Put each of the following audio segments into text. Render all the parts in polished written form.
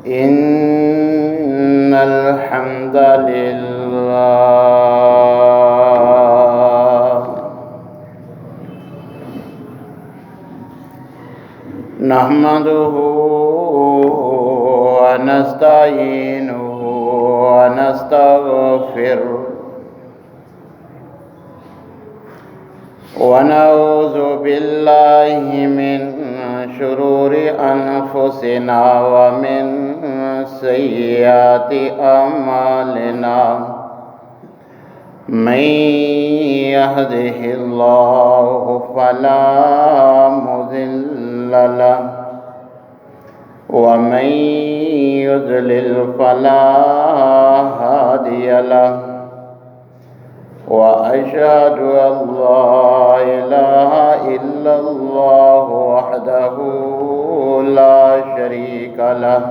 إن الحمد لله نحمده ونستعينه ونستغفره ونعوذ بالله من شرور أنفسنا ومن سيئات أعمالنا من يهده الله فلا مضل له ومن يضلل فلا هادي له وأشهد أن لا إله إلا الله وحده لا شريك له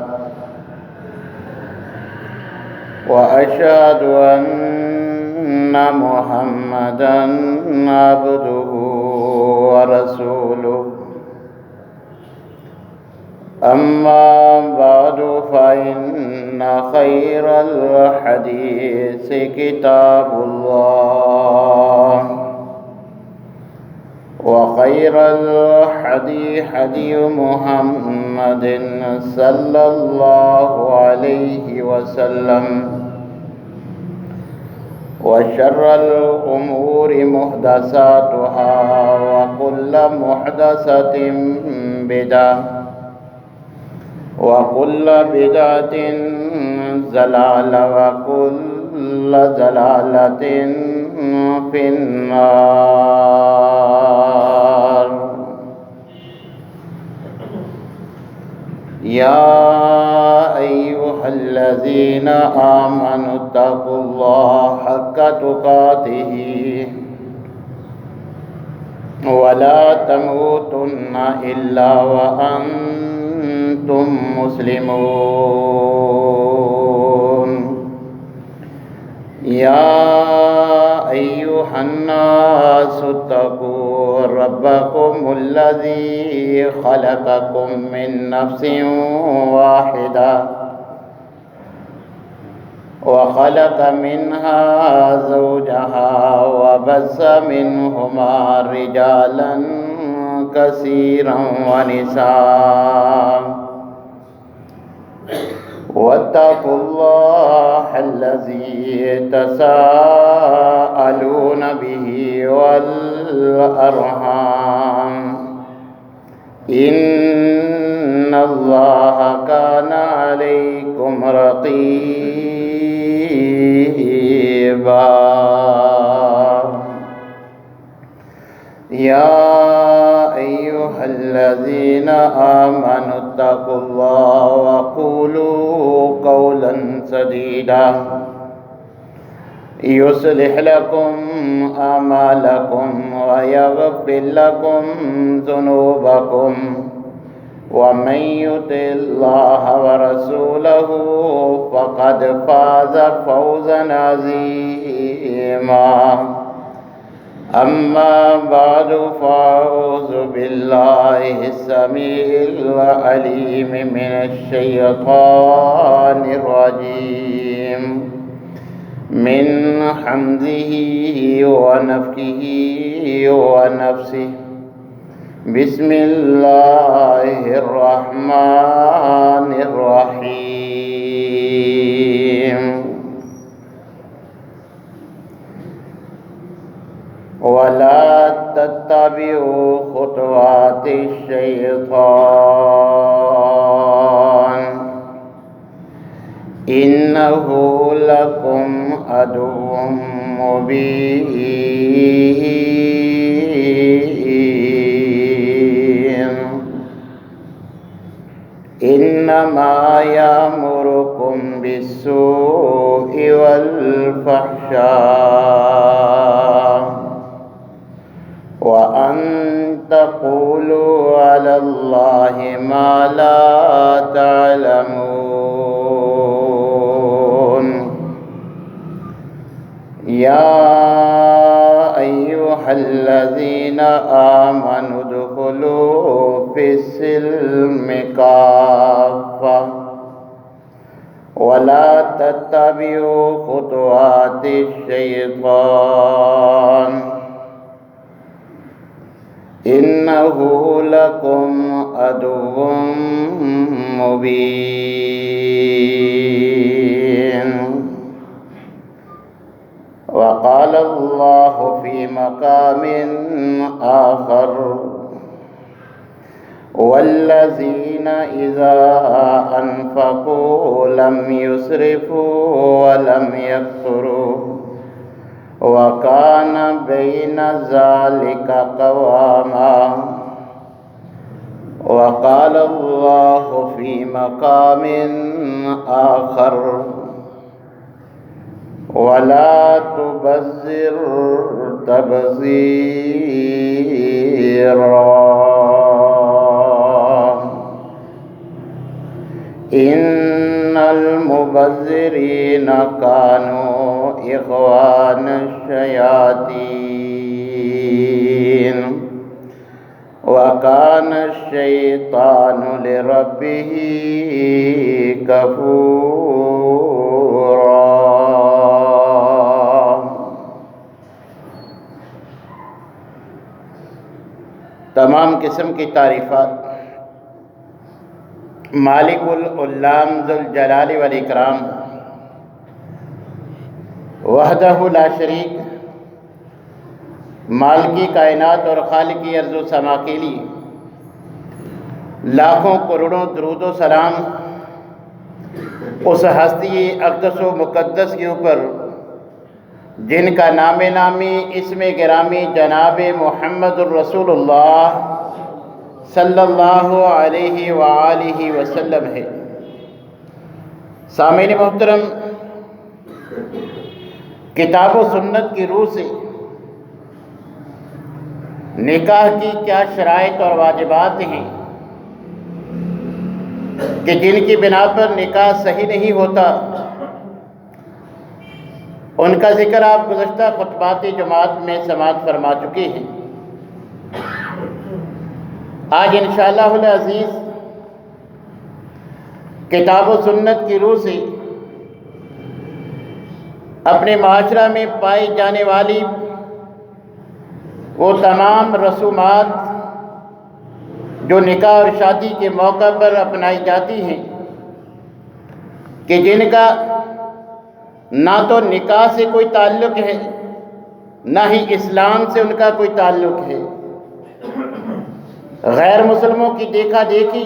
وأشهد أن محمدًا عبده ورسوله أما بعد فإن خير الحديث كتاب الله وخير الحديث حديث محمد صلى الله عليه وسلم وشر الأمور محدثاتها وكل محدثة بدعة وكل بدعة ضلالة وكل ضلالة في النار. يا أيها الذين آمنوا اتقوا الله حق تقاته ولا تموتن إلا وأنتم مسلمون. يا أيها الناس اتقوا ربكم الذي خلقكم من نفس واحدة وخلق منها زوجها وبث منهما رجالا كثيرا ونساء واتقوا الله الذي تساءلون به والأرحام إن الله كان عليكم رقيبا. يا أيها الذين آمنوا اتقوا الله وقولوا قولا سديدا يصلح لكم أعمالكم ويغفر لكم ذنوبكم ومن يطع الله ورسوله فقد فاز فوزا عظيما. أما بعد فأعوذ بالله السميع العليم من الشيطان الرجيم من حمده ونفخه ونفسه. بسم الله الرحمن الرحيم. ولا تتبعوا خطوات الشيطان إنه لكم عدو مبين. إنما يأمركم بالسوء والفحشاء وأن تقولوا على الله ما لا تعلمون. يا أيها الذين آمنوا ادخلوا في السلم كافة ولا تتبعوا خطوات الشيطان إنه لكم عدو مبين. وقال الله في مقام آخر والذين إذا أنفقوا لم يسرفوا ولم يقتروا وكان بين ذلك قواما. وقال الله في مقام آخر ولا تبذر تبذيرا إن المبذرين كانوا إخوان الشياطين وكان الشيطان لربه كفورا. تمام قسم کی تعریفات مالک العلام ذوالجلال والاکرام وحدہ لا شریک مالکی کائنات اور خالقی ارض و سما کے لیے لاکھوں کروڑوں درود و سلام اس ہستی اقدس و مقدس کے اوپر جن کا نام نامی اسم گرامی جناب محمد الرسول اللہ صلی اللہ علیہ وآلہ وسلم ہے. سامعین محترم، کتاب و سنت کی روح سے نکاح کی کیا شرائط اور واجبات ہیں کہ جن کی بنا پر نکاح صحیح نہیں ہوتا، ان کا ذکر آپ گزشتہ خطبات جماعت میں سماعت فرما چکے ہیں. آج انشاءاللہ العزیز کتاب و سنت کی روح سے اپنے معاشرہ میں پائی جانے والی وہ تمام رسومات جو نکاح اور شادی کے موقع پر اپنائی جاتی ہیں کہ جن کا نہ تو نکاح سے کوئی تعلق ہے نہ ہی اسلام سے ان کا کوئی تعلق ہے، غیر مسلموں کی دیکھا دیکھی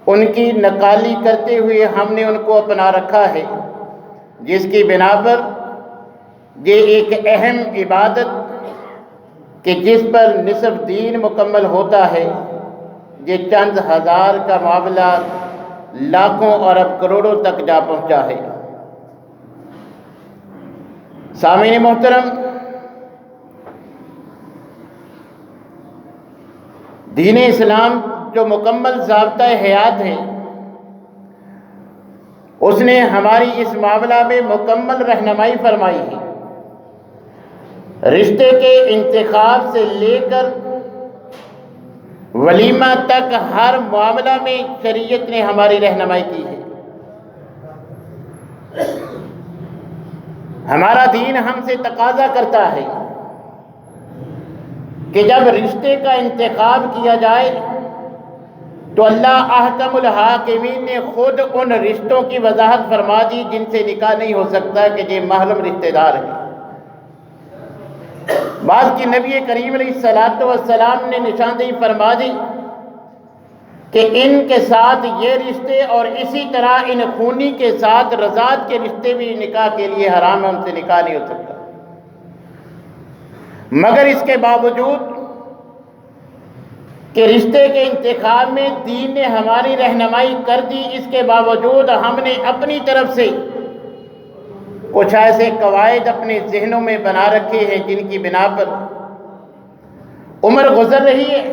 ان کی نقالی کرتے ہوئے ہم نے ان کو اپنا رکھا ہے، جس کی بنا پر یہ ایک اہم عبادت کہ جس پر نصف دین مکمل ہوتا ہے، یہ چند ہزار کا معاملہ لاکھوں اور اب کروڑوں تک جا پہنچا ہے. سامعین محترم، دین اسلام جو مکمل ضابطۂ حیات ہے، اس نے ہماری اس معاملہ میں مکمل رہنمائی فرمائی ہے. رشتے کے انتخاب سے لے کر ولیمہ تک ہر معاملہ میں شریعت نے ہماری رہنمائی کی ہے. ہمارا دین ہم سے تقاضا کرتا ہے کہ جب رشتے کا انتخاب کیا جائے تو اللہ احکم الحاکمین نے خود ان رشتوں کی وضاحت فرما دی جن سے نکاح نہیں ہو سکتا کہ یہ محرم رشتہ دار ہیں. بعض کی نبی کریم علیہ السلام نے نشاندہی فرما دی کہ ان کے ساتھ یہ رشتے اور اسی طرح ان خونی کے ساتھ رضاعت کے رشتے بھی نکاح کے لیے حرام ہے، ان سے نکاح نہیں ہو سکتا. مگر اس کے باوجود کہ رشتے کے انتخاب میں دین نے ہماری رہنمائی کر دی، اس کے باوجود ہم نے اپنی طرف سے کچھ ایسے قواعد اپنے ذہنوں میں بنا رکھے ہیں جن کی بنا پر عمر گزر رہی ہے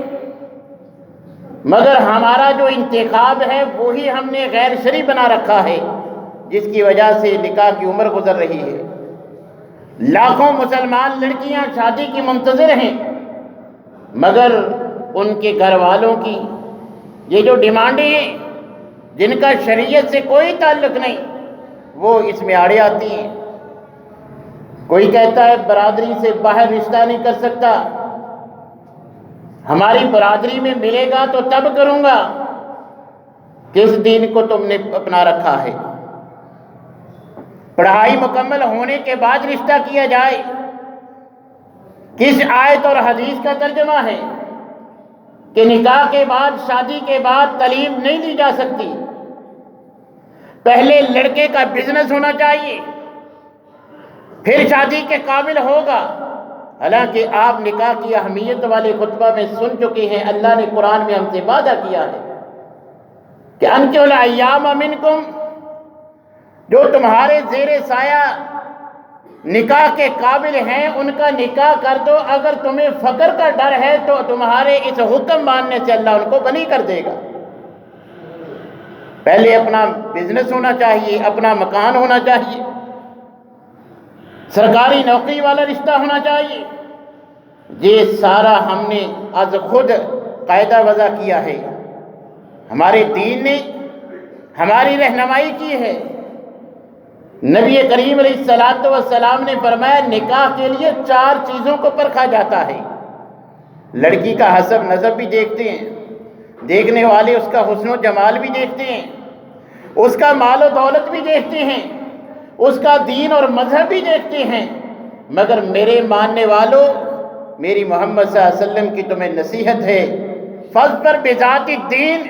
مگر ہمارا جو انتخاب ہے وہی ہم نے غیر شرعی بنا رکھا ہے، جس کی وجہ سے نکاح کی عمر گزر رہی ہے. لاکھوں مسلمان لڑکیاں شادی کی منتظر ہیں مگر ان کے گھر والوں کی یہ جو ڈیمانڈیں ہیں جن کا شریعت سے کوئی تعلق نہیں، وہ اس میں آڑے آتی ہیں۔ کوئی کہتا ہے برادری سے باہر رشتہ نہیں کر سکتا، ہماری برادری میں ملے گا تو تب کروں گا۔ کس دین کو تم نے اپنا رکھا ہے؟ پڑھائی مکمل ہونے کے بعد رشتہ کیا جائے، کس آیت اور حدیث کا ترجمہ ہے کہ نکاح کے بعد، شادی کے بعد تعلیم نہیں دی جا سکتی؟ پہلے لڑکے کا بزنس ہونا چاہیے، پھر شادی کے قابل ہوگا۔ حالانکہ آپ نکاح کی اہمیت والے خطبہ میں سن چکے ہیں، اللہ نے قرآن میں ہم سے وعدہ کیا ہے کہ انکحوا الایام منکم، جو تمہارے زیر سایہ نکاح کے قابل ہیں ان کا نکاح کر دو۔ اگر تمہیں فقر کا ڈر ہے تو تمہارے اس حکم ماننے سے اللہ ان کو غنی کر دے گا۔ پہلے اپنا بزنس ہونا چاہیے، اپنا مکان ہونا چاہیے، سرکاری نوکری والا رشتہ ہونا چاہیے۔ یہ سارا ہم نے از خود قاعدہ وضع کیا ہے، ہمارے دین نے ہماری رہنمائی کی ہے۔ نبی کریم علیہ السلام نے فرمایا نکاح کے لیے 4 چیزوں کو پرکھا جاتا ہے۔ لڑکی کا حسب نسب بھی دیکھتے ہیں، دیکھنے والے اس کا حسن و جمال بھی دیکھتے ہیں، اس کا مال و دولت بھی دیکھتے ہیں، اس کا دین اور مذہب بھی دیکھتے ہیں۔ مگر میرے ماننے والوں، میری محمد صلی اللہ علیہ وسلم کی تمہیں نصیحت ہے، فاظفر بذات الدین،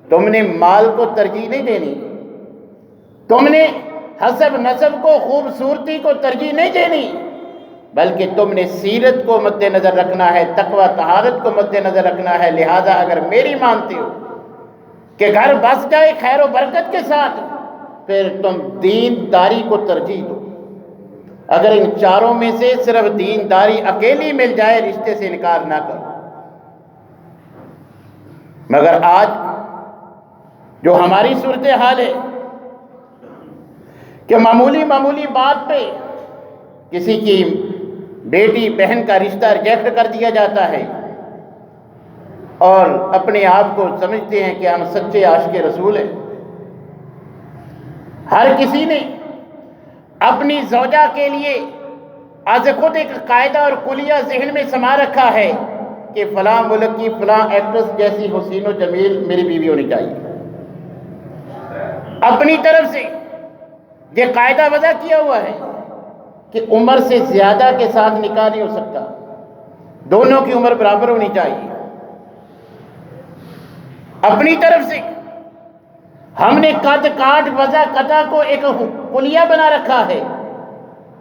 تم نے مال کو ترجیح نہیں دینی، تم نے حسب نسب کو، خوبصورتی کو ترجیح نہیں دینی، بلکہ تم نے سیرت کو مد نظر رکھنا ہے، تقوی طہارت کو مد نظر رکھنا ہے۔ لہذا اگر میری مانتے ہو کہ گھر بس جائے خیر و برکت کے ساتھ، پھر تم دینداری کو ترجیح دو۔ اگر ان 4 میں سے صرف دینداری اکیلی مل جائے، رشتے سے انکار نہ کرو۔ مگر آج جو ہماری صورتحال ہے کہ معمولی بات پہ کسی کی بیٹی بہن کا رشتہ ریجیکٹ کر دیا جاتا ہے، اور اپنے آپ کو سمجھتے ہیں کہ ہم سچے عاشق رسول ہیں۔ ہر کسی نے اپنی زوجہ کے لیے از خود ایک قاعدہ اور کلیہ ذہن میں سما رکھا ہے کہ فلاں ملک کی فلاں ایکٹریس جیسی حسین و جمیل میری بیوی ہونی چاہیے۔ اپنی طرف سے یہ قاعدہ وضع کیا ہوا ہے کہ عمر سے زیادہ کے ساتھ نکاح نہیں ہو سکتا، دونوں کی عمر برابر ہونی چاہیے۔ اپنی طرف سے ہم نے قد کاٹ وضع قطع کو ایک کلیہ بنا رکھا ہے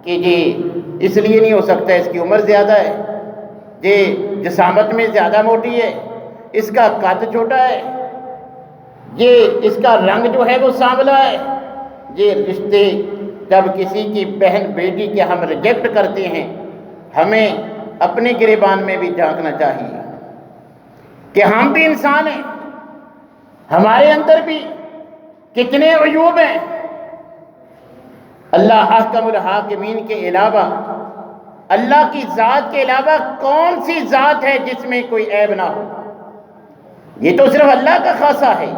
کہ یہ اس لیے نہیں ہو سکتا، اس کی عمر زیادہ ہے، یہ جسامت میں زیادہ موٹی ہے، اس کا قد چھوٹا ہے، یہ اس کا رنگ جو ہے وہ سانولا ہے۔ یہ رشتے جب کسی کی بہن بیٹی کے ہم ریجیکٹ کرتے ہیں، ہمیں اپنے گریبان میں بھی جھانکنا چاہیے کہ ہم بھی انسان ہیں، ہمارے اندر بھی کتنے عیوب ہیں۔ اللہ احکم الحاکمین کے علاوہ، اللہ کی ذات کے علاوہ کون سی ذات ہے جس میں کوئی عیب نہ ہو؟ یہ تو صرف اللہ کا خاصہ ہے۔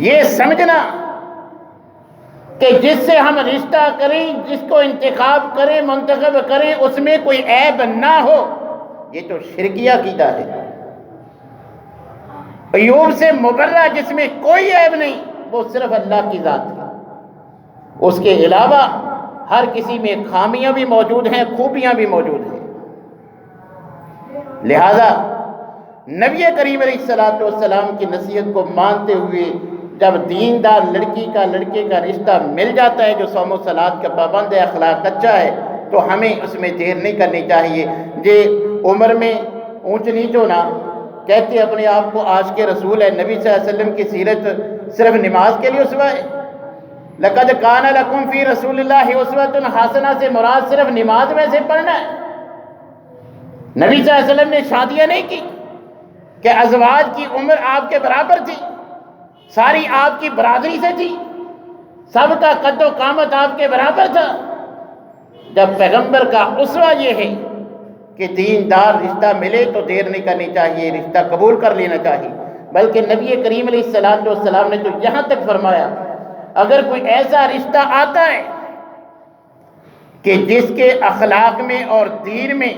یہ سمجھنا کہ جس سے ہم رشتہ کریں، جس کو انتخاب کریں، منتخب کریں، اس میں کوئی عیب نہ ہو، یہ تو شرکیہ عقیدہ ہے۔ عیوب سے مبرہ جس میں کوئی عیب نہیں، وہ صرف اللہ کی ذات ہے۔ اس کے علاوہ ہر کسی میں خامیاں بھی موجود ہیں، خوبیاں بھی موجود ہیں۔ لہذا نبی کریم علیہ السلام کی نصیحت کو مانتے ہوئے جب دیندار لڑکی کا لڑکے کا رشتہ مل جاتا ہے جو صوم و صلات کا پابند ہے، اخلاق اچھا ہے، تو ہمیں اس میں دیر نہیں کرنی چاہیے۔ یہ عمر میں اونچ نیچ ہونا، کہتے اپنے آپ کو عاشق رسول ہے، نبی صلی اللہ علیہ وسلم کی سیرت صرف نماز کے لیے اسوہ ہے۔ لَقَدْ كَانَ لَكُمْ فِي رَسُولِ اللَّهِ أُسْوَةٌ حَسَنَةٌ سے مراد صرف نماز میں سے پڑھنا ہے۔ نبی صلی اللہ علیہ وسلم نے شادیاں نہیں کی کہ ازواج کی عمر آپ کے برابر تھی، ساری آپ کی برادری سے تھی، سب کا قد و قامت آپ کے برابر تھا۔ جب پیغمبر کا اسوہ یہ ہے کہ دیندار رشتہ ملے تو دیر نہیں کرنی چاہیے، رشتہ قبول کر لینا چاہیے۔ بلکہ نبی کریم علیہ السلام نے تو یہاں تک فرمایا اگر کوئی ایسا رشتہ آتا ہے کہ جس کے اخلاق میں اور دین میں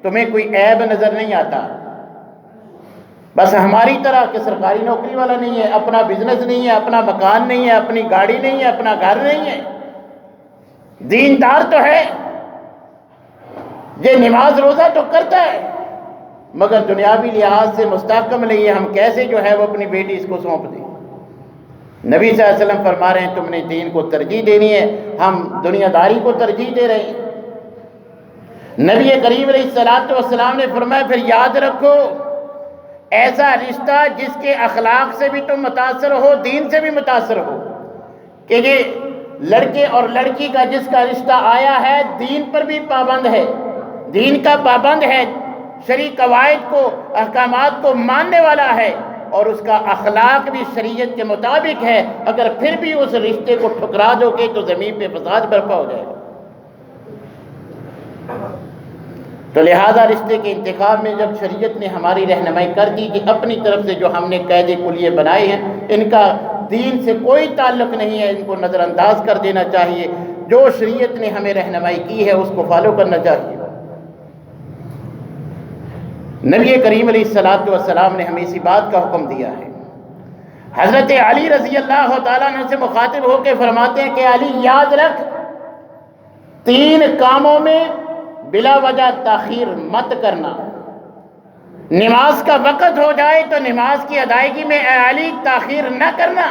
تمہیں کوئی عیب نظر نہیں آتا، بس ہماری طرح کہ سرکاری نوکری والا نہیں ہے، اپنا بزنس نہیں ہے، اپنا مکان نہیں ہے، اپنی گاڑی نہیں ہے، اپنا گھر نہیں ہے، دیندار تو ہے، یہ نماز روزہ تو کرتا ہے، مگر دنیاوی لحاظ سے مستحکم نہیں ہے، ہم کیسے جو ہے وہ اپنی بیٹی اس کو سونپ دیں؟ نبی صلی اللہ علیہ وسلم فرما رہے ہیں تم نے دین کو ترجیح دینی ہے، ہم دنیا داری کو ترجیح دے رہے ہیں۔ نبی کریم علیہ السلام نے فرمایا پھر یاد رکھو ایسا رشتہ جس کے اخلاق سے بھی تم متاثر ہو، دین سے بھی متاثر ہو، کہ یہ لڑکے اور لڑکی کا جس کا رشتہ آیا ہے دین پر بھی پابند ہے، دین کا پابند ہے، شرعی قواعد کو احکامات کو ماننے والا ہے، اور اس کا اخلاق بھی شریعت کے مطابق ہے، اگر پھر بھی اس رشتے کو ٹھکرا دو گے تو زمین پہ فساد برپا ہو جائے گا۔ تو لہذا رشتے کے انتخاب میں جب شریعت نے ہماری رہنمائی کر دی کہ اپنی طرف سے جو ہم نے قید کلیے بنائے ہیں ان کا دین سے کوئی تعلق نہیں ہے، ان کو نظر انداز کر دینا چاہیے، جو شریعت نے ہمیں رہنمائی کی ہے اس کو فالو کرنا چاہیے۔ نبی کریم علیہ السلام نے ہمیں اسی بات کا حکم دیا ہے۔ حضرت علی رضی اللہ تعالیٰ عنہ سے مخاطب ہو کے فرماتے ہیں کہ علی یاد رکھ 3 کاموں میں بلا وجہ تاخیر مت کرنا، نماز کا وقت ہو جائے تو نماز کی ادائیگی میں اے علی تاخیر نہ کرنا،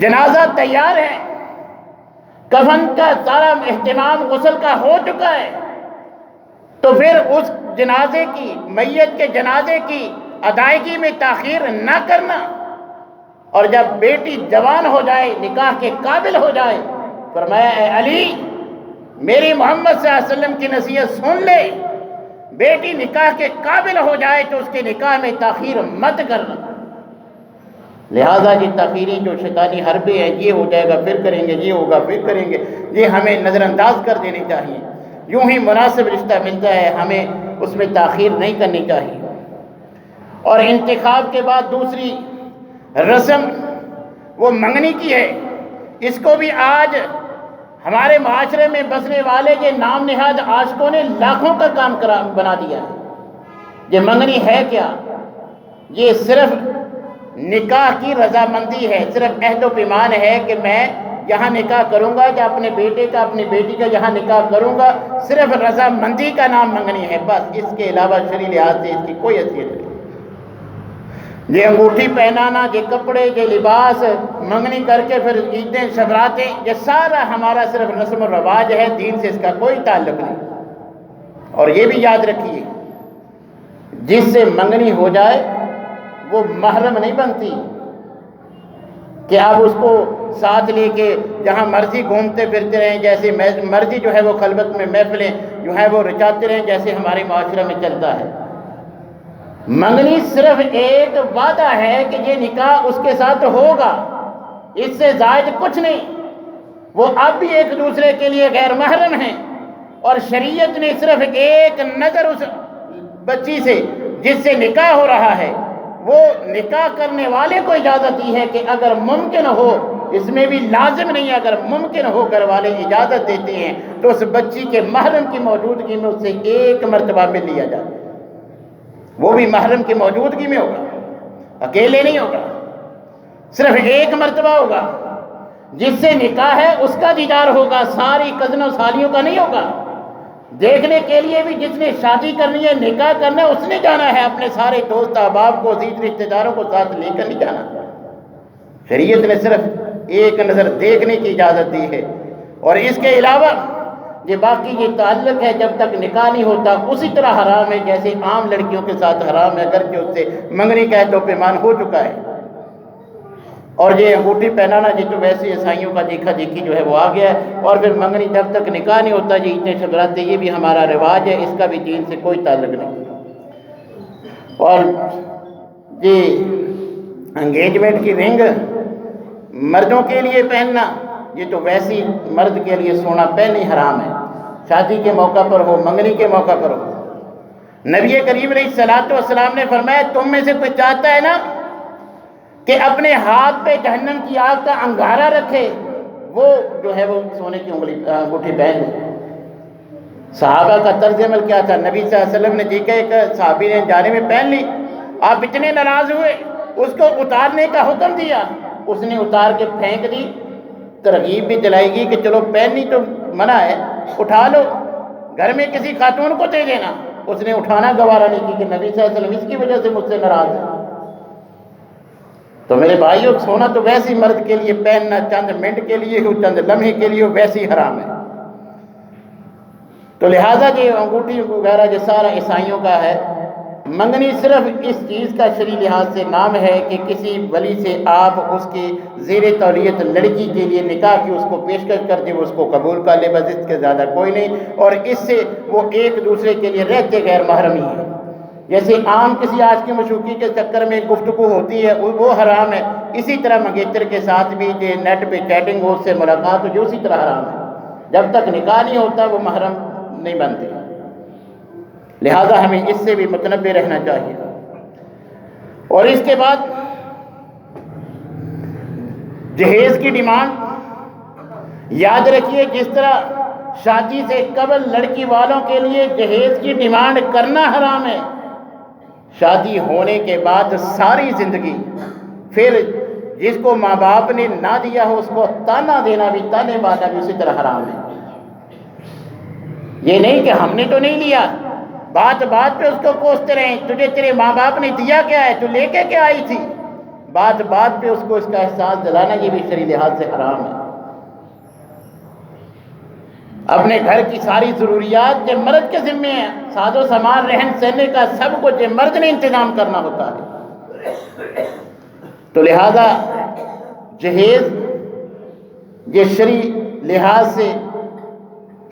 جنازہ تیار ہے، کفن کا سارا اہتمام غسل کا ہو چکا ہے، تو پھر اس جنازے کی میت کے جنازے کی ادائیگی میں تاخیر نہ کرنا، اور جب بیٹی جوان ہو جائے نکاح کے قابل ہو جائے فرمایا اے علی میری محمد صلی اللہ علیہ وسلم کی نصیحت سن لے، بیٹی نکاح کے قابل ہو جائے تو اس کے نکاح میں تاخیر مت کرنا۔ لہذا یہ تاخیری جو شیطانی حربے ہیں یہ ہو جائے گا پھر کریں گے، یہ ہوگا پھر کریں گے، یہ ہمیں نظر انداز کر دینی چاہیے۔ یوں ہی مناسب رشتہ ملتا ہے ہمیں اس میں تاخیر نہیں کرنی چاہیے۔ اور انتخاب کے بعد دوسری رسم وہ منگنی کی ہے، اس کو بھی آج ہمارے معاشرے میں بسنے والے کے نام نہاد عاشقوں نے لاکھوں کا کام بنا دیا ہے۔ یہ منگنی ہے کیا؟ یہ صرف نکاح کی رضامندی ہے، صرف عہد و پیمان ہے کہ میں یہاں نکاح کروں گا یا اپنے بیٹے کا اپنی بیٹی کا یہاں نکاح کروں گا، صرف رضامندی کا نام منگنی ہے بس، اس کے علاوہ شرعی لحاظ سے اس کی کوئی حیثیت نہیں۔ یہ انگوٹھی پہنانا، یہ کپڑے، یہ لباس، منگنی کر کے پھر عیدیں شبراتیں، یہ سارا ہمارا صرف رسم و رواج ہے، دین سے اس کا کوئی تعلق نہیں۔ اور یہ بھی یاد رکھیے جس سے منگنی ہو جائے وہ محرم نہیں بنتی کہ آپ اس کو ساتھ لے کے جہاں مرضی گھومتے پھرتے رہیں، جیسے مرضی جو ہے وہ خلوت میں محفلیں جو ہے وہ رچاتے رہیں جیسے ہمارے معاشرے میں چلتا ہے۔ منگنی صرف ایک وعدہ ہے کہ یہ نکاح اس کے ساتھ ہوگا، اس سے زائد کچھ نہیں، وہ اب بھی ایک دوسرے کے لیے غیر محرم ہیں، اور شریعت نے صرف ایک نظر اس بچی سے جس سے نکاح ہو رہا ہے وہ نکاح کرنے والے کو اجازت دی ہے کہ اگر ممکن ہو، اس میں بھی لازم نہیں ہے، اگر ممکن ہو گھر والے اجازت دیتے ہیں تو اس بچی کے محرم کی موجودگی میں اس سے ایک مرتبہ مل لیا جائے، وہ بھی محرم کی موجودگی میں ہوگا، اکیلے نہیں ہوگا، صرف ایک مرتبہ ہوگا، جس سے نکاح ہے اس کا دیدار ہوگا، ساری کزنوں سالیوں کا نہیں ہوگا۔ دیکھنے کے لیے بھی جس نے شادی کرنی ہے نکاح کرنا ہے اس نے جانا ہے، اپنے سارے دوست احباب کو عزیز رشتہ داروں کو ساتھ لے کر نہیں جانا۔ شریعت نے صرف ایک نظر دیکھنے کی اجازت دی ہے، اور اس کے علاوہ یہ باقی یہ تعلق ہے جب تک نکاح نہیں ہوتا اسی طرح حرام ہے جیسے عام لڑکیوں کے ساتھ حرام ہے، اگرچہ اس سے منگنی کا عہد و پیمان ہو چکا ہے۔ اور یہ انگوٹھی پہنانا یہ تو ویسے عیسائیوں کا دیکھا دیکھی جو ہے وہ آ گیا ہے، اور پھر منگنی جب تک نکاح نہیں ہوتا یہ عیدیں شبراتیں یہ بھی ہمارا رواج ہے، اس کا بھی دین سے کوئی تعلق نہیں۔ اور یہ انگیجمنٹ کی رنگ مردوں کے لیے پہننا یہ تو ویسی مرد کے لیے سونا پہننا حرام ہے، شادی کے موقع پر ہو، منگنی کے موقع پر ہو، نبی کریم علیہ الصلوۃ والسلام نے فرمایا تم میں سے کوئی چاہتا ہے نا کہ اپنے ہاتھ پہ جہنم کی آگ کا انگارہ رکھے، وہ جو ہے وہ سونے کی انگوٹھی پہن لے۔ صحابہ کا طرز عمل کیا تھا؟ نبی صلی اللہ علیہ وسلم نے دیکھا ایک صحابی نے جانے میں پہن لی، آپ اتنے ناراض ہوئے، اس کو اتارنے کا حکم دیا، اس نے اتار کے پھینک دی۔ ترغیب بھی دلائی گی کہ چلو پہننی تو منع ہے، اٹھا لو، گھر میں کسی خاتون کو دے دینا، اس نے اٹھانا گوارا نہیں کی کہ نبی صلی اللہ علیہ وسلم اس کی وجہ سے مجھ سے ناراض ہے۔ تو میرے بھائیوں، سونا تو ویسے مرد کے لیے پہننا چند منٹ کے لیے ہو، چند لمحے کے لیے ہو، ویسے ہی حرام ہے۔ تو لہٰذا یہ انگوٹھی وغیرہ جو سارا عیسائیوں کا ہے، منگنی صرف اس چیز کا شرعی لحاظ سے نام ہے کہ کسی ولی سے آپ اس کی زیر تولیت لڑکی کے لیے نکاح کی اس کو پیشکش کر دیں، وہ اس کو قبول کر لے، بس اس کے زیادہ کوئی نہیں، اور اس سے وہ ایک دوسرے کے لیے رہتے غیر محرم ہی ہیں۔ جیسے عام کسی آج کی مشوقی کے چکر میں گفتگو ہوتی ہے وہ حرام ہے، اسی طرح منگیتر کے ساتھ بھی جو نیٹ پہ چیٹنگ ہو، اس سے ملاقات ہو، جو اسی طرح حرام ہے۔ جب تک نکاح نہیں ہوتا وہ محرم نہیں بنتے، لہذا ہمیں اس سے بھی متنبع رہنا چاہیے۔ اور اس کے بعد جہیز کی ڈیمانڈ یاد رکھیے، جس طرح شادی سے قبل لڑکی والوں کے لیے جہیز کی ڈیمانڈ کرنا حرام ہے، شادی ہونے کے بعد ساری زندگی پھر جس کو ماں باپ نے نہ دیا ہو اس کو تانا دینا بھی، تانے مارنا بھی اسی طرح حرام ہے۔ یہ نہیں کہ ہم نے تو نہیں لیا، بات بات پہ اس کو کوستے رہیں، تجھے تیرے ماں باپ نے دیا کیا ہے، تو لے کے کیا آئی تھی، بات بات پہ اس کو اس کا احساس دلانا، یہ بھی شرعی لحاظ سے حرام ہے۔ اپنے گھر کی ساری ضروریات جو مرد کے ذمے ہیں، ساز و سامان رہن سہنے کا سب کچھ جو مرد نے انتظام کرنا ہوتا ہے۔ تو لہذا جہیز یہ شرعی لحاظ سے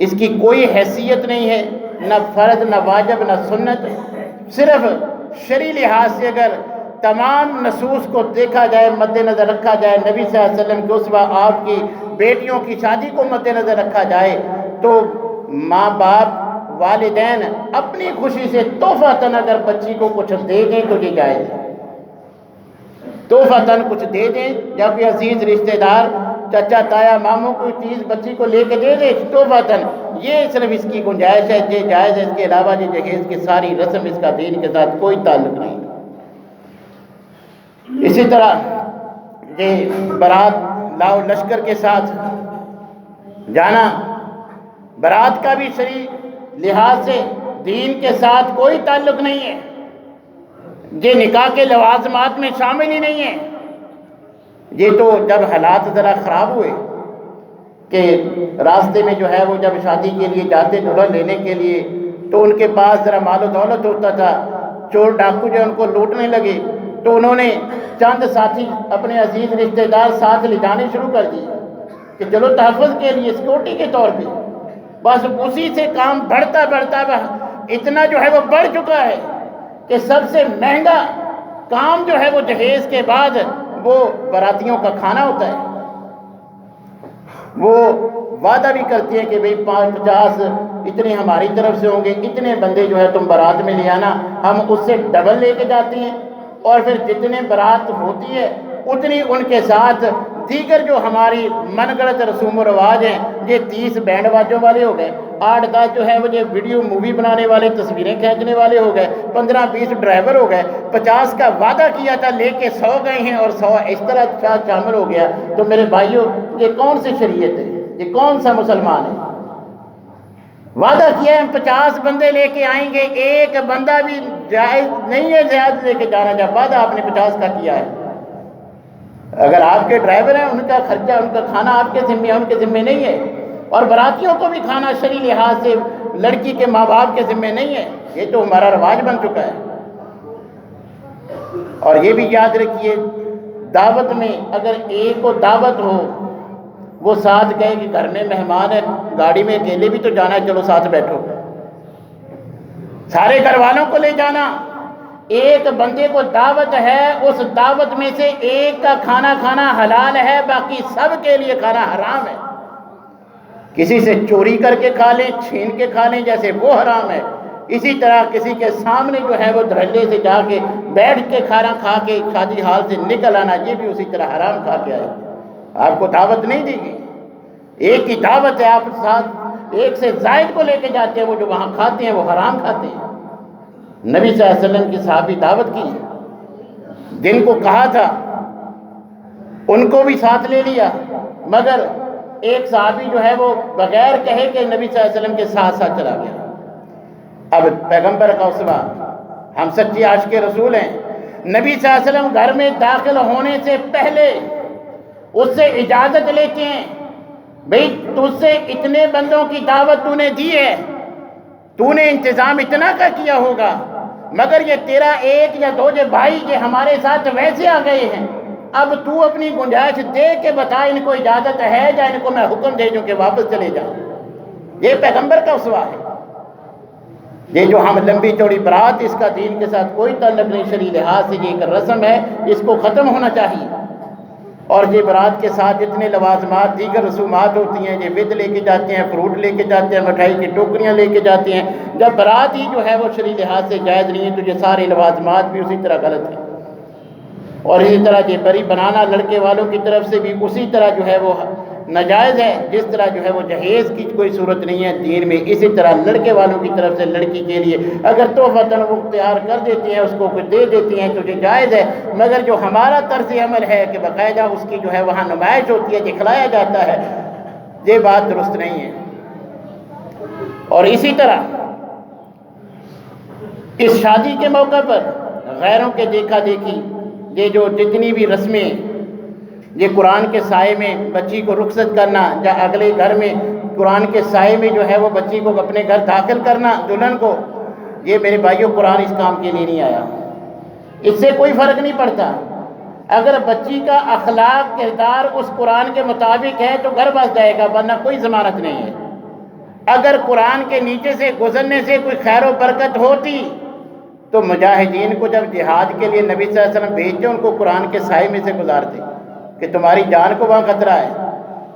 اس کی کوئی حیثیت نہیں ہے، نہ فرض نہ واجب نہ سنت، صرف شرعی لحاظ سے اگر تمام نصوص کو دیکھا جائے، مد نظر رکھا جائے، نبی صلی اللہ علیہ وسلم کے اسوہ، آپ کی بیٹیوں کی شادی کو مد نظر رکھا جائے، تو ماں باپ والدین اپنی خوشی سے تحفۃً اگر بچی کو کچھ دے دیں تو یہ جائز ہے، تحفۃً کچھ دے دیں، یا کوئی عزیز رشتہ دار چچا تایا ماموں کوئی چیز بچی کو لے کے دے دے تحفۃً، یہ صرف اس کی گنجائش ہے، یہ جائز ہے۔ اس کے علاوہ یہ جہیز کی ساری رسم اس کا دین کے ساتھ کوئی تعلق نہیں۔ اسی طرح یہ بارات لاؤ لشکر کے ساتھ جانا، بارات کا بھی شرعی لحاظ سے دین کے ساتھ کوئی تعلق نہیں ہے، یہ نکاح کے لوازمات میں شامل ہی نہیں ہے۔ یہ تو جب حالات ذرا خراب ہوئے کہ راستے میں جو ہے وہ جب شادی کے لیے جاتے دلہن لینے کے لیے، تو ان کے پاس ذرا مال و دولت ہوتا تھا، چور ڈاکو جو ان کو لوٹنے لگے، تو انہوں نے چند ساتھی اپنے عزیز رشتہ دار ساتھ لے جانے شروع کر دیے کہ چلو تحفظ کے لیے، سیکورٹی کے طور پہ۔ بس اسی سے کام بڑھتا بڑھتا اتنا جو ہے وہ بڑھ چکا ہے کہ سب سے مہنگا کام جو ہے وہ جہیز کے بعد وہ براتیوں کا کھانا ہوتا ہے۔ وہ وعدہ بھی کرتے ہیں کہ بھئی 50 اتنے ہماری طرف سے ہوں گے، اتنے بندے جو ہے تم برات میں لے آنا، ہم اس سے ڈبل لے کے جاتے ہیں، اور پھر جتنے برات ہوتی ہے اتنی ان کے ساتھ دیگر جو ہماری من گڑت رسوم و رواج ہیں، یہ 30 بینڈ باجوں والے ہو گئے، 8-10 جو ہے وہ یہ ویڈیو مووی بنانے والے، تصویریں کھینچنے والے ہو گئے، 15-20 ڈرائیور ہو گئے، 50 کا وعدہ کیا تھا لے کے 100 گئے ہیں، اور 100 اس طرح شامل ہو گیا۔ تو میرے بھائیوں، یہ کون سی شریعت ہے؟ یہ کون سا مسلمان ہے؟ وعدہ کیا ہے ہم 50 بندے لے کے آئیں گے، ایک بندہ بھی جائز نہیں ہے زیادہ لے کے جانا، جب وعدہ آپ نے 50 کا کیا ہے۔ اگر آپ کے ڈرائیور ہیں، ان کا خرچہ، ان کا کھانا آپ کے ذمہ ہے، ان کے ذمہ نہیں ہے، اور براتیوں کو بھی کھانا شرعی لحاظ سے لڑکی کے ماں باپ کے ذمہ نہیں ہے، یہ تو ہمارا رواج بن چکا ہے۔ اور یہ بھی یاد رکھیے، دعوت میں اگر ایک کو دعوت ہو، وہ ساتھ کہے کہ گھر میں مہمان ہے، گاڑی میں اکیلے بھی تو جانا ہے، چلو ساتھ بیٹھو، سارے گھر والوں کو لے جانا۔ ایک بندے کو دعوت ہے، اس دعوت میں سے ایک کا کھانا کھانا حلال ہے، باقی سب کے لیے کھانا حرام ہے۔ کسی سے چوری کر کے کھا لیں، چھین کے کھا لیں، جیسے وہ حرام ہے، اسی طرح کسی کے سامنے جو ہے وہ دھڑلے سے جا کے بیٹھ کے کھانا کھا کے شادی حال سے نکل آنا، یہ بھی اسی طرح حرام کھا کے آئے۔ آپ کو دعوت نہیں دی گئی، ایک ہی دعوت ہے، آپ ساتھ ایک سے زائد کو لے کے جاتے ہیں، وہ جو وہاں کھاتے ہیں وہ حرام کھاتے ہیں۔ نبی صلی اللہ علیہ وسلم کی صحابی دعوت کی، جن کو کہا تھا ان کو بھی ساتھ لے لیا، مگر ایک صحابی جو ہے وہ بغیر کہے کہ نبی صلی اللہ علیہ وسلم کے ساتھ ساتھ چلا گیا۔ اب پیغمبر کا اسوہ، ہم سچے عاشق رسول ہیں، نبی صلی اللہ علیہ وسلم گھر میں داخل ہونے سے پہلے اس سے اجازت لیتے ہیں، بھئی تجھ سے اتنے بندوں کی دعوت تو نے دی ہے، تو نے انتظام اتنا کا کیا ہوگا، مگر یہ تیرا ایک یا دو جو بھائی جو ہمارے ساتھ ویسے آ گئے ہیں، اب تو اپنی گنجائش دے کے بتا ان کو اجازت ہے یا ان کو میں حکم دے دوں کہ واپس چلے جاؤ۔ یہ پیغمبر کا اسوہ ہے۔ یہ جو ہم لمبی چوڑی برات، اس کا دین کے ساتھ کوئی تعلق نہیں، شرعی لحاظ سے یہ ایک رسم ہے، اس کو ختم ہونا چاہیے۔ اور یہ برات کے ساتھ جتنے لوازمات دیگر رسومات ہوتی ہیں، یہ ود لے کے جاتے ہیں، فروٹ لے کے جاتے ہیں، مٹھائی کی ٹوکریاں لے کے جاتے ہیں، جب برات ہی جو ہے وہ شرعی لحاظ سے جائز نہیں ہے تو یہ سارے لوازمات بھی اسی طرح غلط ہیں۔ اور اسی طرح یہ بری بنانا لڑکے والوں کی طرف سے بھی اسی طرح جو ہے وہ ناجائز ہے، جس طرح جو ہے وہ جہیز کی کوئی صورت نہیں ہے دین میں، اسی طرح لڑکے والوں کی طرف سے لڑکی کے لیے اگر تحفتاً وہ اختیار کر دیتی ہیں، اس کو کوئی دے دیتی ہیں تو یہ جائز ہے، مگر جو ہمارا طرز عمل ہے کہ باقاعدہ اس کی جو ہے وہاں نمائش ہوتی ہے، دکھلایا جاتا ہے، یہ بات درست نہیں ہے۔ اور اسی طرح اس شادی کے موقع پر غیروں کے دیکھا دیکھی، یہ جو جتنی بھی رسمیں، یہ قرآن کے سائے میں بچی کو رخصت کرنا یا اگلے گھر میں قرآن کے سائے میں جو ہے وہ بچی کو اپنے گھر داخل کرنا دلہن کو، یہ میرے بھائیوں قرآن اس کام کے لیے نہیں آیا۔ اس سے کوئی فرق نہیں پڑتا، اگر بچی کا اخلاق کردار اس قرآن کے مطابق ہے تو گھر بس جائے گا، ورنہ کوئی ضمانت نہیں ہے۔ اگر قرآن کے نیچے سے گزرنے سے کوئی خیر و برکت ہوتی تو مجاہدین کو جب جہاد کے لیے نبی صلی اللہ علیہ وسلم بھیجتے ان کو قرآن کے سائے میں سے گزارتے کہ تمہاری جان کو وہاں خطرہ ہے،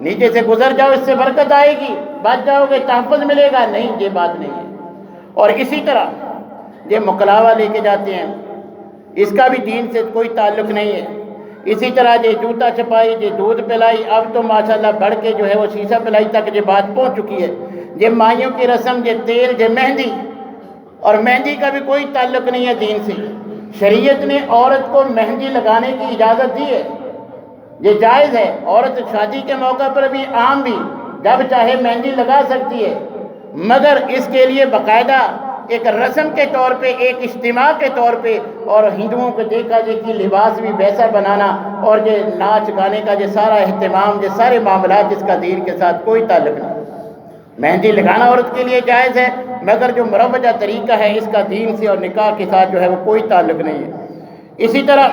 نیچے سے گزر جاؤ، اس سے برکت آئے گی، بچ جاؤ گے، تحفظ ملے گا۔ نہیں، یہ بات نہیں ہے۔ اور اسی طرح یہ مکلاوہ لے کے جاتے ہیں، اس کا بھی دین سے کوئی تعلق نہیں ہے۔ اسی طرح یہ جوتا چھپائی، یہ دودھ پلائی، اب تو ماشاءاللہ بڑھ کے جو ہے وہ شیشہ پلائی تک یہ بات پہنچ چکی ہے۔ یہ مائیوں کی رسم، یہ تیل، یہ مہندی، اور مہندی کا بھی کوئی تعلق نہیں ہے دین سے۔ شریعت نے عورت کو مہندی لگانے کی اجازت دی ہے، یہ جائز ہے، عورت شادی کے موقع پر بھی عام بھی جب چاہے مہندی لگا سکتی ہے، مگر اس کے لیے باقاعدہ ایک رسم کے طور پہ، ایک اجتماع کے طور پہ، اور ہندوؤں کو دیکھا دیکھی لباس بھی ویسا بنانا اور یہ ناچ گانے کا یہ سارا اہتمام، یہ سارے معاملات، جس کا دین کے ساتھ کوئی تعلق نہیں۔ مہندی لگانا عورت کے لیے جائز ہے، مگر جو مروجہ طریقہ ہے اس کا دین سے اور نکاح کے ساتھ جو ہے وہ کوئی تعلق نہیں ہے۔ اسی طرح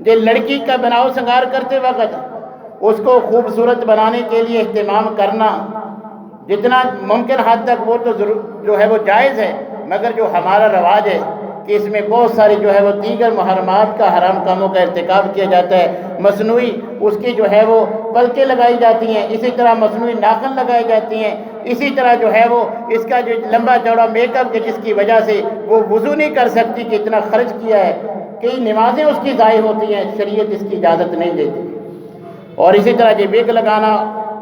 یہ لڑکی کا بناؤ سنگار کرتے وقت اس کو خوبصورت بنانے کے لیے اہتمام کرنا جتنا ممکن حد تک وہ تو جو ہے وہ جائز ہے، مگر جو ہمارا رواج ہے کہ اس میں بہت ساری جو ہے وہ دیگر محرمات کا، حرام کاموں کا ارتکاب کیا جاتا ہے۔ مصنوعی اس کی جو ہے وہ پلکیں لگائی جاتی ہیں، اسی طرح مصنوعی ناخن لگائی جاتی ہیں، اسی طرح جو ہے وہ اس کا جو لمبا چوڑا میک اپ جس کی وجہ سے وہ وضو نہیں کر سکتی کہ اتنا خرچ کیا ہے، کئی نمازیں اس کی ضائع ہوتی ہیں، شریعت اس کی اجازت نہیں دیتی۔ اور اسی طرح یہ وگ لگانا،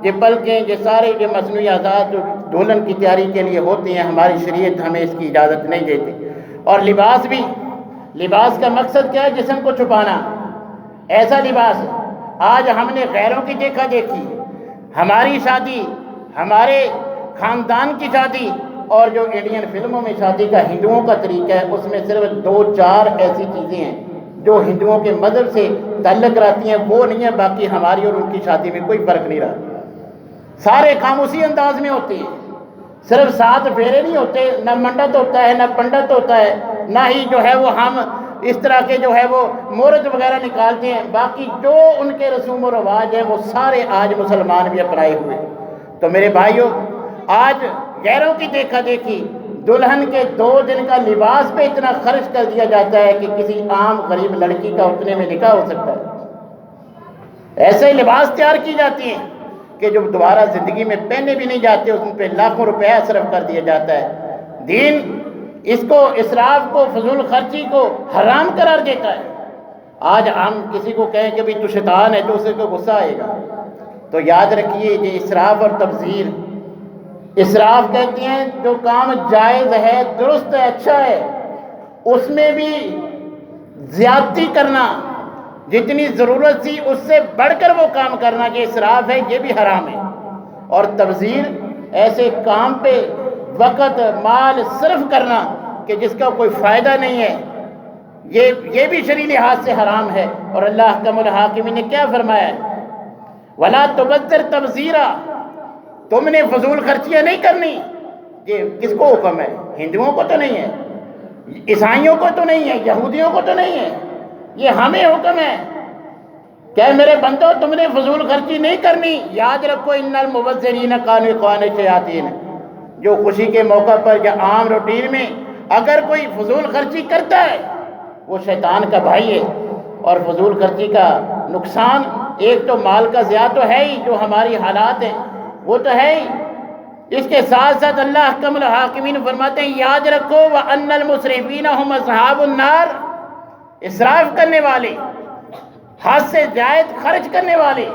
یہ پلکیں، یہ سارے یہ مصنوعی اعضاء جو دلہن کی تیاری کے لیے ہوتی ہیں، ہماری شریعت ہمیں اس کی اجازت نہیں دیتی۔ اور لباس بھی، لباس کا مقصد کیا ہے؟ جسم کو چھپانا۔ ایسا لباس آج ہم نے غیروں کی دیکھا دیکھی، ہماری شادی، ہمارے خاندان کی شادی اور جو انڈین فلموں میں شادی کا ہندوؤں کا طریقہ ہے، اس میں صرف 2-4 ایسی چیزیں ہیں جو ہندوؤں کے مذہب سے تعلق رکھتی ہیں، وہ نہیں ہے، باقی ہماری اور ان کی شادی میں کوئی فرق نہیں رہا۔ سارے کام اسی انداز میں ہوتے ہیں، صرف 7 پھیرے نہیں ہوتے، نہ منڈت ہوتا ہے، نہ پنڈت ہوتا ہے، نہ ہی جو ہے وہ ہم اس طرح کے جو ہے وہ مورت وغیرہ نکالتے ہیں، باقی جو ان کے رسوم و رواج ہیں وہ سارے آج مسلمان بھی اپنائے ہوئے۔ تو میرے بھائیوں، آج غیروں کی دیکھا دیکھی دلہن کے 2 دن کا لباس پہ اتنا خرچ کر دیا جاتا ہے کہ کسی عام غریب لڑکی کا اتنے میں نکاح ہو سکتا ہے۔ ایسے لباس تیار کی جاتی ہیں کہ جو دوبارہ زندگی میں پہنے بھی نہیں جاتے، ان پہ لاکھوں روپیہ صرف کر دیا جاتا ہے۔ دین اس کو اسراف کو فضول خرچی کو حرام قرار دیتا ہے۔ آج ہم کسی کو کہیں کہ بھی تو شیطان ہے تو اسے کو غصہ آئے گا، تو یاد رکھیے یہ اسراف اور تبذیر، اسراف کہتے ہیں جو کام جائز ہے، درست ہے، اچھا ہے، اس میں بھی زیادتی کرنا، جتنی ضرورت تھی اس سے بڑھ کر وہ کام کرنا یہ اسراف ہے، یہ بھی حرام ہے۔ اور تبذیر ایسے کام پہ وقت مال صرف کرنا کہ جس کا کوئی فائدہ نہیں ہے، یہ بھی شرعی لحاظ سے حرام ہے۔ اور اللہ احکم الحاکمین نے کیا فرمایا ہے؟ وَلَا تُبَذِّرْ تَبْذِيرًا، تم نے فضول خرچیاں نہیں کرنی۔ یہ کس کو حکم ہے؟ ہندوؤں کو تو نہیں ہے، عیسائیوں کو تو نہیں ہے، یہودیوں کو تو نہیں ہے، یہ ہمیں حکم ہے کہ میرے بندو تم نے فضول خرچی نہیں کرنی۔ یاد رکھو ان المبذرین کانوا اخوان الشیاطین، جو خوشی کے موقع پر یا عام روٹین میں اگر کوئی فضول خرچی کرتا ہے وہ شیطان کا بھائی ہے۔ اور فضول خرچی کا نقصان ایک تو مال کا ضیاع تو ہے ہی، جو ہماری حالات ہیں وہ تو ہے ہی، اس کے ساتھ ساتھ اللہ احکم الحاکمین فرماتے ہیں یاد رکھو وَأَنَّ الْمُسْرِفِينَ هُمْ أَصْحَابُ النَّارِ، اسراف کرنے والے، حد سے زائد خرچ کرنے والے،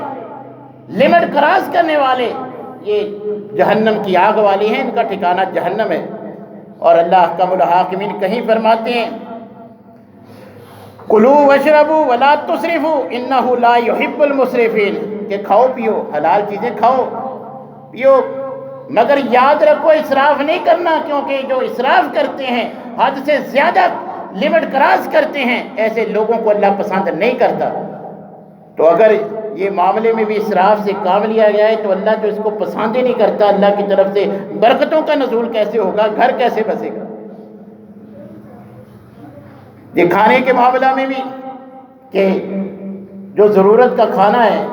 لمٹ کراس کرنے والے، یہ جہنم کی آگ والی ہیں، ان کا ٹھکانہ جہنم ہے۔ اور اللہ احکم الحاکمین کہیں فرماتے ہیں کُلُوا وَاشْرَبُوا وَلَا تُسْرِفُوا إِنَّهُ لَا يُحِبُّ الْمُسْرِفِينَ، کہ کھاؤ پیو، حلال چیزیں کھاؤ پیو، مگر یاد رکھو اسراف نہیں کرنا، کیونکہ جو اسراف کرتے ہیں، حد سے زیادہ لمٹ کراس کرتے ہیں، ایسے لوگوں کو اللہ پسند نہیں کرتا۔ تو اگر یہ معاملے میں بھی اسراف سے کام لیا گیا ہے تو اللہ تو اس کو پسند ہی نہیں کرتا۔ اللہ کی طرف سے برکتوں کا نزول کیسے ہوگا، گھر کیسے بسے گا؟ یہ کھانے کے معاملہ میں بھی کہ جو ضرورت کا کھانا ہے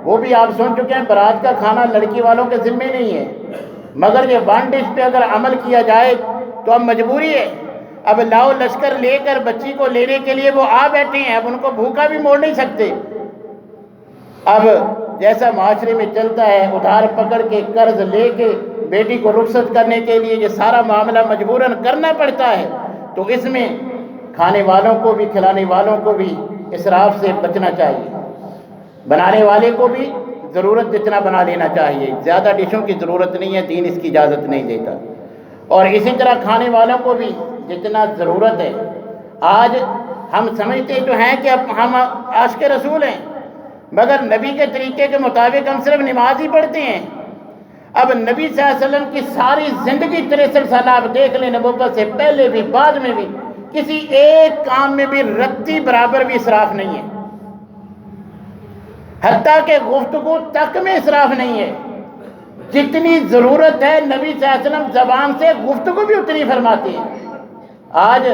وہ بھی آپ سن چکے ہیں، برات کا کھانا لڑکی والوں کے ذمے نہیں ہے، مگر یہ ون ڈش پہ اگر عمل کیا جائے تو اب مجبوری ہے۔ اب لاؤ لشکر لے کر بچی کو لینے کے لیے وہ آ بیٹھے ہیں، اب ان کو بھوکا بھی موڑ نہیں سکتے۔ اب جیسا معاشرے میں چلتا ہے، ادھار پکڑ کے قرض لے کے بیٹی کو رخصت کرنے کے لیے یہ سارا معاملہ مجبوراً کرنا پڑتا ہے، تو اس میں کھانے والوں کو بھی کھلانے والوں کو بھی اسراف سے بچنا چاہیے، بنانے والے کو بھی ضرورت جتنا بنا لینا چاہیے، زیادہ ڈشوں کی ضرورت نہیں ہے، دین اس کی اجازت نہیں دیتا۔ اور اسی طرح کھانے والوں کو بھی جتنا ضرورت ہے۔ آج ہم سمجھتے تو ہیں کہ اب ہم عاشق رسول ہیں، مگر نبی کے طریقے کے مطابق ہم صرف نماز ہی پڑھتے ہیں۔ اب نبی صلی اللہ علیہ وسلم کی ساری زندگی 63 سال آپ دیکھ لیں، نبوت سے پہلے بھی بعد میں بھی کسی ایک کام میں بھی رتی برابر بھی اسراف نہیں ہے، حتیٰ کہ گفتگو تک میں اسراف نہیں ہے۔ جتنی ضرورت ہے نبی صلی اللہ علیہ وسلم زبان سے گفتگو بھی اتنی فرماتے ہیں۔ آج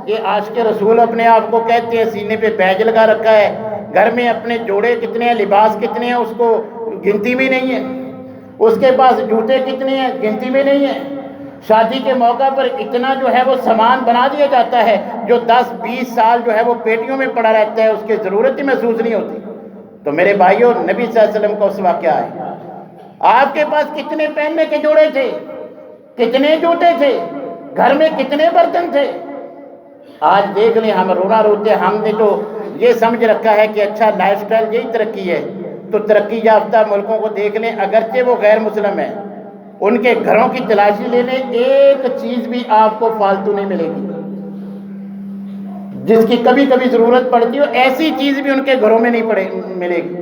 یہ عاشق رسول اپنے آپ کو کہتے ہیں، سینے پہ بیج لگا رکھا ہے، گھر میں اپنے جوڑے کتنے ہیں، لباس کتنے ہیں، اس کو گنتی میں نہیں ہے، اس کے پاس جوتے کتنے ہیں، گنتی میں نہیں ہے۔ شادی کے موقع پر اتنا جو ہے وہ سامان بنا دیا جاتا ہے جو 10-20 سال جو ہے وہ پیٹیوں میں پڑا رہتا ہے، اس کی ضرورت ہی محسوس نہیں ہوتی۔ تو میرے بھائیوں، نبی صلی اللہ علیہ وسلم کا اسوہ کیا ہے؟ آپ کے پاس کتنے پہننے کے جوڑے تھے، کتنے جوتے تھے، گھر میں کتنے برتن تھے؟ آج دیکھ لیں، ہم رونا روتے، ہم نے تو یہ سمجھ رکھا ہے کہ اچھا لائف سٹائل یہی ترقی ہے۔ تو ترقی یافتہ ملکوں کو دیکھ لیں، اگرچہ وہ غیر مسلم ہیں، ان کے گھروں کی تلاشی لے لیں، ایک چیز بھی آپ کو فالتو نہیں ملے گی، جس کی کبھی کبھی ضرورت پڑتی ہو، ایسی چیز بھی ان کے گھروں میں نہیں ملے گی۔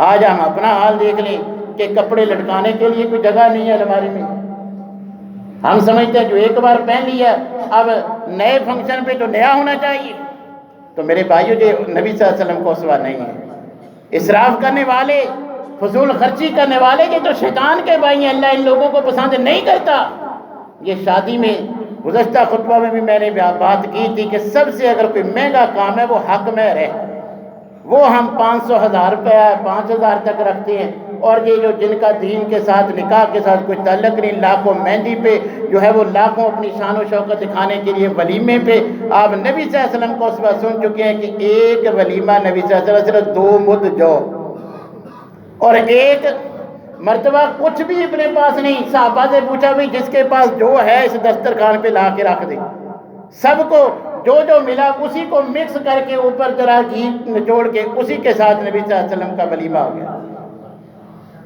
آج ہم اپنا حال دیکھ لیں کہ کپڑے لٹکانے کے لیے کوئی جگہ نہیں ہے الماری میں۔ ہم سمجھتے ہیں جو ایک بار پہن لیا، اب نئے فنکشن پہ تو نیا ہونا چاہیے۔ تو میرے بھائیوں، جو نبی صلی اللہ علیہ وسلم کو اسوہ نہیں ہے۔ اسراف کرنے والے، فضول خرچی کرنے والے، یہ تو شیطان کے بھائی ہیں، اللہ ان لوگوں کو پسند نہیں کرتا۔ یہ شادی میں گزشتہ خطبہ میں بھی میں نے بات کی تھی کہ سب سے اگر کوئی مہنگا کام ہے وہ حق مہر ہے، وہ ہم 500,000 روپے 5,000 تک رکھتے ہیں۔ اور یہ جو جن کا دین کے ساتھ، نکاح کے ساتھ کوئی تعلق نہیں، لاکھوں مہندی پہ جو ہے وہ لاکھوں اپنی شان و شوکت دکھانے کے لیے ولیمے پہ، آپ نبی صلی اللہ علیہ وسلم کو اسوہ سن چکے ہیں کہ ایک ولیمہ نبی صلی اللہ علیہ وسلم 2 مد جو اور ایک مرتبہ کچھ بھی اپنے پاس نہیں، صحابہ سے پوچھا بھی جس کے پاس جو ہے اس دسترخوان پہ لا کے رکھ دے، سب کو جو ملا اسی کو مکس کر کے اوپر ذرا گھی نچوڑ کے اسی کے ساتھ نبی صلی اللہ علیہ وسلم کا ولیمہ ہو گیا۔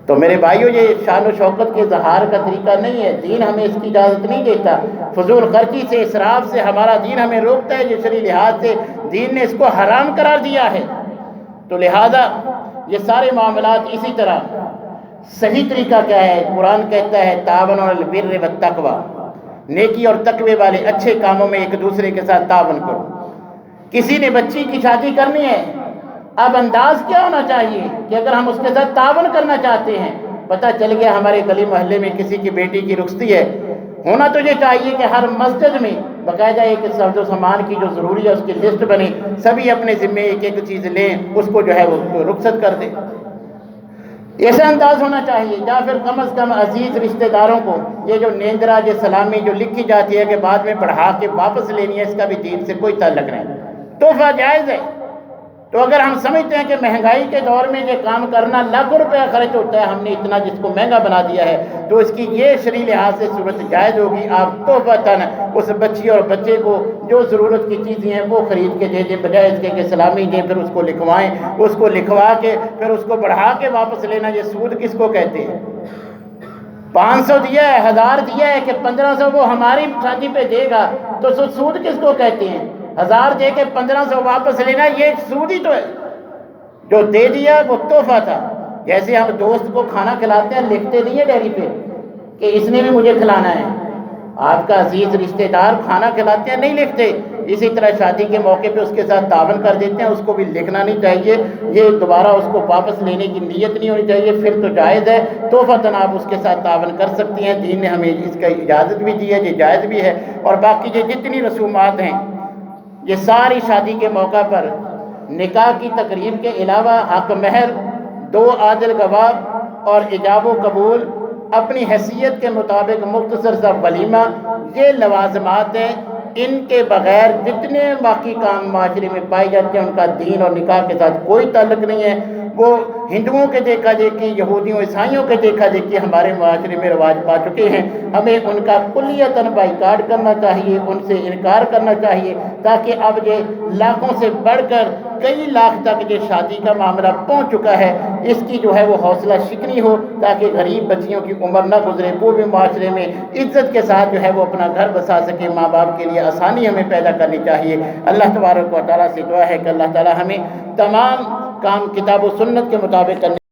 تو میرے بھائیو، یہ شان و شوکت کے اظہار کا طریقہ نہیں ہے، دین ہمیں اس کی اجازت نہیں دیتا۔ فضول خرچی سے، اسراف سے ہمارا دین ہمیں روکتا ہے، یہ شرعی لحاظ سے دین نے اس کو حرام قرار دیا ہے۔ تو لہذا یہ سارے معاملات اسی طرح صحیح طریقہ کیا ہے؟ قرآن کہتا ہے تعاونوا علی البر والتقوی، نیکی اور تقوی والے اچھے کاموں میں ایک دوسرے کے ساتھ تعاون کرو۔ کسی نے بچی کی شادی کرنی ہے، اب انداز کیا ہونا چاہیے کہ اگر ہم اس کے ساتھ تعاون کرنا چاہتے ہیں، پتہ چل گیا ہمارے گلی محلے میں کسی کی بیٹی کی رخصتی ہے، ہونا تو یہ چاہیے کہ ہر مسجد میں باقاعدہ ایک ساز و سامان کی جو ضروری ہے اس کی لسٹ بنے، سبھی اپنے ذمے ایک ایک چیز لیں، اس کو جو ہے وہ رخصت کر دیں۔ ایسا انداز ہونا چاہیے، یا پھر کم از کم عزیز رشتہ داروں کو یہ جو نیندرا، یہ سلامی جو لکھی جاتی ہے کہ بعد میں پڑھا کے واپس لینی ہے، اس کا بھی دین سے کوئی تعلق نہیں۔ تحفہ جائز ہے، تو اگر ہم سمجھتے ہیں کہ مہنگائی کے دور میں یہ کام کرنا لاکھوں روپے خرچ ہوتا ہے، ہم نے اتنا جس کو مہنگا بنا دیا ہے، تو اس کی یہ شرعی لحاظ سے صورت جائز ہوگی۔ آپ تحفۃً اس بچی اور بچے کو جو ضرورت کی چیزیں ہیں وہ خرید کے دے دیں، بجائے اس کے کہ سلامی دیں، پھر اس کو لکھوائیں، اس کو لکھوا کے پھر اس کو بڑھا کے واپس لینا۔ یہ سود کس کو کہتے ہیں؟ 500 دیا ہے، 1000 دیا ہے کہ 1500 وہ ہماری شادی پہ دے گا، تو سود کس کو کہتے ہیں؟ 1000 دے کے 1500 واپس لینا، یہ سود ہی تو ہے۔ جو دے دیا وہ تحفہ تھا۔ جیسے ہم دوست کو کھانا کھلاتے ہیں، لکھتے نہیں ہیں ڈیری پہ کہ اس نے بھی مجھے کھلانا ہے۔ آپ کا عزیز رشتہ دار کھانا کھلاتے ہیں، نہیں لکھتے۔ اسی طرح شادی کے موقع پہ اس کے ساتھ تعاون کر دیتے ہیں، اس کو بھی لکھنا نہیں چاہیے، یہ دوبارہ اس کو واپس لینے کی نیت نہیں ہونی چاہیے، پھر تو جائز ہے۔ تحفۃً آپ اس کے ساتھ تعاون کر سکتی ہیں، دین نے ہمیں اس کا اجازت بھی دی ہے، یہ جائز بھی ہے۔ اور باقی یہ جتنی رسومات ہیں، یہ ساری شادی کے موقع پر نکاح کی تقریب کے علاوہ حق مہر، 2 عادل گواہ اور ایجاب و قبول، اپنی حیثیت کے مطابق مختصر سا ولیمہ، یہ لوازمات ہیں۔ ان کے بغیر جتنے باقی کام معاشرے میں پائے جاتے ہیں ان کا دین اور نکاح کے ساتھ کوئی تعلق نہیں ہے۔ وہ ہندوؤں کے دیکھا دیکھی، یہودیوں عیسائیوں کے دیکھا دیکھی ہمارے معاشرے میں رواج پا چکے ہیں۔ ہمیں ان کا کلیتاً بائیکاٹ کرنا چاہیے، ان سے انکار کرنا چاہیے، تاکہ اب یہ لاکھوں سے بڑھ کر کئی لاکھ تک یہ شادی کا معاملہ پہنچ چکا ہے، اس کی جو ہے وہ حوصلہ شکنی ہو، تاکہ غریب بچیوں کی عمر نہ گزرے، وہ بھی معاشرے میں عزت کے ساتھ جو ہے وہ اپنا گھر بسا سکے۔ ماں باپ کے لیے آسانی ہمیں پیدا کرنی چاہیے۔ اللہ تبارک و تعالیٰ سے دعا ہے کہ اللہ تعالیٰ ہمیں تمام کام کتاب و سنت کے مطابق کرنے